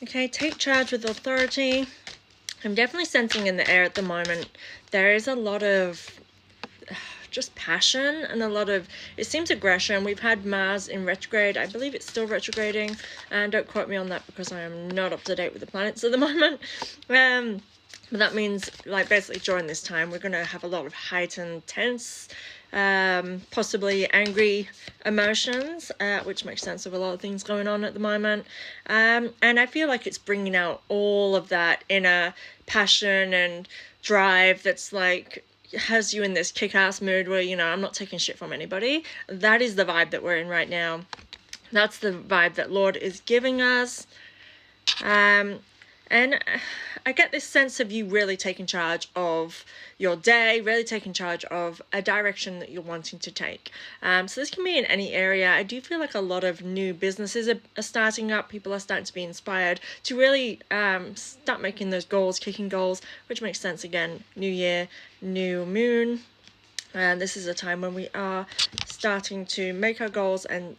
Okay, take charge with authority. I'm definitely sensing in the air at the moment there is a lot of just passion and a lot of, it seems, aggression. We've had Mars in retrograde. I believe it's still retrograding, and don't quote me on that because I am not up to date with the planets at the moment. But that means, like, basically during this time we're going to have a lot of heightened, tense, possibly angry emotions, which makes sense of a lot of things going on at the moment. And I feel like it's bringing out all of that inner passion and drive that's like has you in this kick-ass mood where, you know, I'm not taking shit from anybody. That is the vibe that we're in right now. That's the vibe that Lord is giving us. And I get this sense of you really taking charge of your day, really taking charge of a direction that you're wanting to take. So this can be in any area. I do feel like a lot of new businesses are starting up. People are starting to be inspired to really start making those goals, kicking goals, which makes sense. Again, new year, new moon. And this is a time when we are starting to make our goals and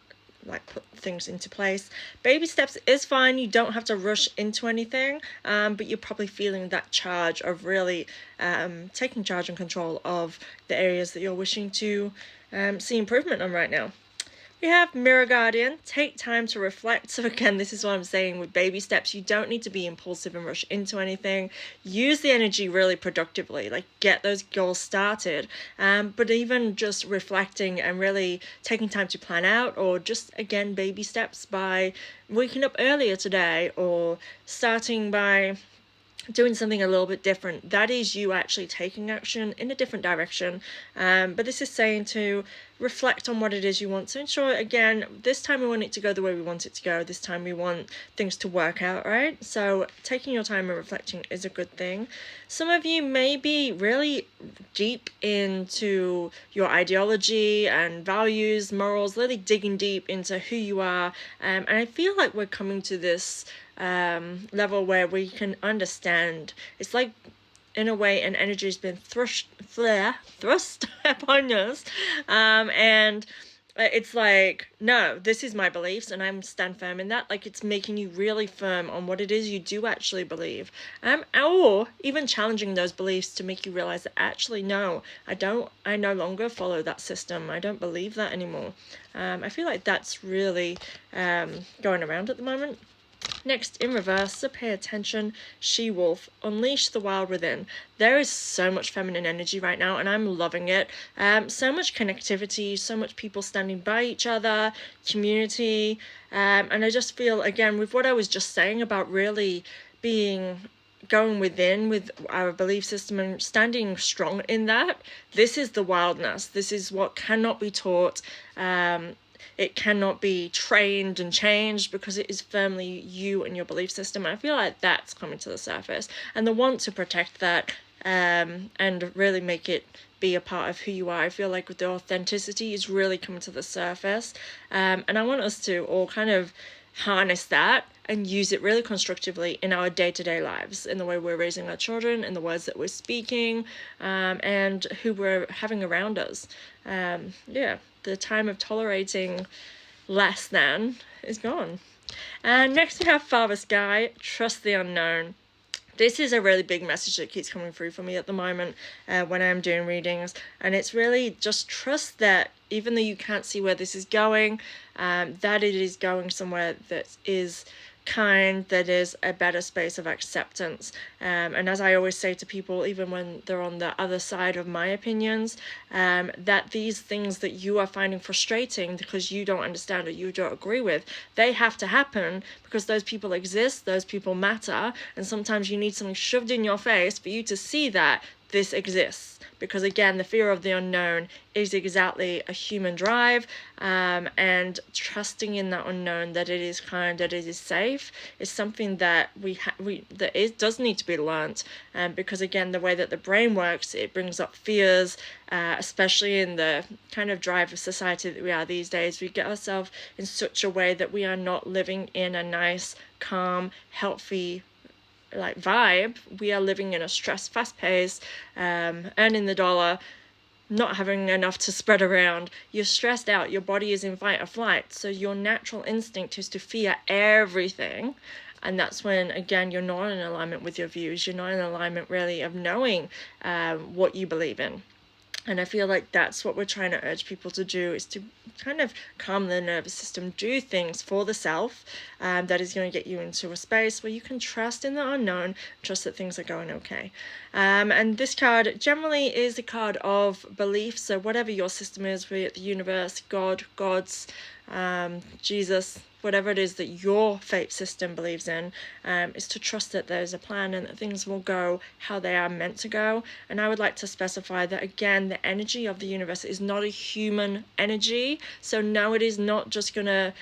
like put things into place. Baby steps is fine. You don't have to rush into anything, but you're probably feeling that charge of really taking charge and control of the areas that you're wishing to see improvement on right now. We have Mirror Guardian. Take time to reflect. So again, this is what I'm saying with baby steps. You don't need to be impulsive and rush into anything. Use the energy really productively. Like, get those goals started. But even just reflecting and really taking time to plan out, or just, again, baby steps by waking up earlier today, or starting by doing something a little bit different. That is you actually taking action in a different direction. But this is saying to reflect on what it is you want to ensure. Again, this time we want it to go the way we want it to go. This time we want things to work out, right? So taking your time and reflecting is a good thing. Some of you may be really deep into your ideology and values, morals, really digging deep into who you are. And I feel like we're coming to this level where we can understand. It's like, in a way, an energy has been thrust upon us, and it's like, no, this is my beliefs and I'm stand firm in that. Like, it's making you really firm on what it is you do actually believe, or even challenging those beliefs to make you realize that actually, no, I no longer follow that system. I don't believe that anymore. I feel like that's really going around at the moment. Next, in reverse, so pay attention, She-Wolf, unleash the wild within. There is so much feminine energy right now, and I'm loving it. So much connectivity, so much people standing by each other, community, and I just feel, again, with what I was just saying about really going within with our belief system and standing strong in that, this is the wildness. This is what cannot be taught. It cannot be trained and changed, because it is firmly you and your belief system. I feel like that's coming to the surface, and the want to protect that and really make it be a part of who you are. I feel like with the authenticity is really coming to the surface, and I want us to all kind of harness that and use it really constructively in our day-to-day lives, in the way we're raising our children, in the words that we're speaking, and who we're having around us. The time of tolerating less than is gone. And next we have Father Sky, trust the unknown. This is a really big message that keeps coming through for me at the moment when I'm doing readings, and it's really just trust that even though you can't see where this is going, that it is going somewhere that is kind, that is a better space of acceptance. And as I always say to people, even when they're on the other side of my opinions, that these things that you are finding frustrating because you don't understand or you don't agree with, they have to happen because those people exist, those people matter, and sometimes you need something shoved in your face for you to see that this exists. Because again, the fear of the unknown is exactly a human drive, and trusting in that unknown, that it is kind, that it is safe, is something that does need to be learnt. Because again, the way that the brain works, it brings up fears, especially in the kind of drive of society that we are these days. We get ourselves in such a way that we are not living in a nice, calm, healthy vibe. We are living in a stressed, fast pace, earning the dollar, not having enough to spread around. You're stressed out, your body is in fight or flight, so your natural instinct is to fear everything. And that's when, again, you're not in alignment with your views. You're not in alignment really of knowing what you believe in. And I feel like that's what we're trying to urge people to do, is to kind of calm the nervous system, do things for the self that is going to get you into a space where you can trust in the unknown, trust that things are going okay. And this card generally is a card of belief. So whatever your system is, be it the universe, God, gods, Jesus, whatever it is that your faith system believes in, is to trust that there's a plan and that things will go how they are meant to go. And I would like to specify that, again, the energy of the universe is not a human energy. So no, it is not just gonna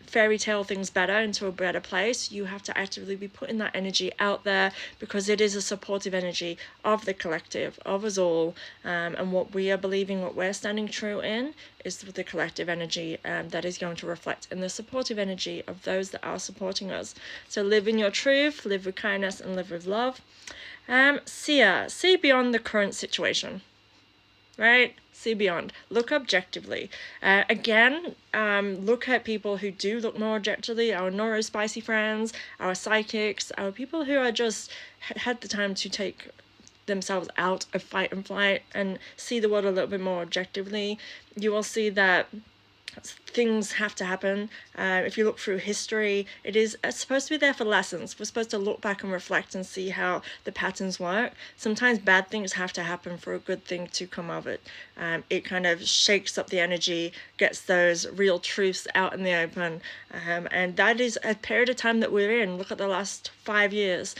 fairy tale things better into a better place. You have to actively be putting that energy out there, because it is a supportive energy of the collective, of us all, and what we are believing, what we're standing true in, is the collective energy that is going to reflect in the supportive energy of those that are supporting us. So live in your truth, live with kindness, and live with love. See beyond the current situation, right? See beyond. Look objectively. Again, look at people who do look more objectively, our neurospicy friends, our psychics, our people who are just had the time to take themselves out of fight and flight and see the world a little bit more objectively. You will see that things have to happen. If you look through history, it is supposed to be there for lessons. We're supposed to look back and reflect and see how the patterns work. Sometimes bad things have to happen for a good thing to come of it. It kind of shakes up the energy, gets those real truths out in the open, and that is a period of time that we're in. Look at the last 5 years.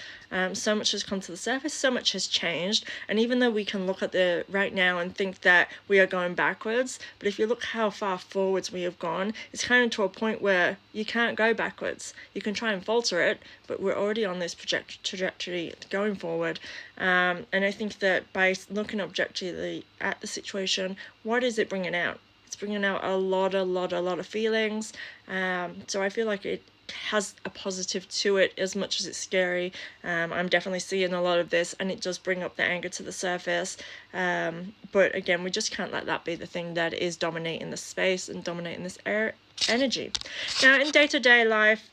So much has come to the surface, so much has changed, and even though we can look at the right now and think that we are going backwards, but if you look how far forwards we have gone, it's kind of to a point where you can't go backwards. You can try and falter it, but we're already on this trajectory going forward. And I think that by looking objectively at the situation, what is it bringing out? It's bringing out a lot of feelings. So I feel like it has a positive to it as much as it's scary. I'm definitely seeing a lot of this, and it does bring up the anger to the surface. But again, we just can't let that be the thing that is dominating the space and dominating this energy. Now, in day-to-day life,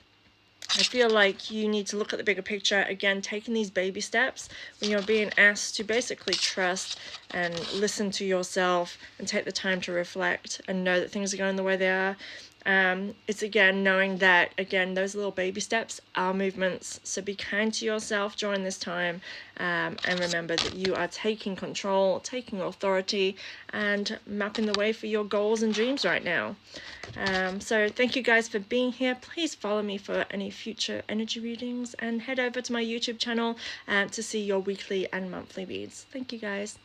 I feel like you need to look at the bigger picture. Again, taking these baby steps when you're being asked to basically trust and listen to yourself and take the time to reflect and know that things are going the way they are. It's again knowing that, again, those little baby steps are movements. So be kind to yourself during this time, and remember that you are taking control, taking authority, and mapping the way for your goals and dreams right now. So thank you guys for being here. Please follow me for any future energy readings, and head over to my YouTube channel to see your weekly and monthly reads. Thank you guys.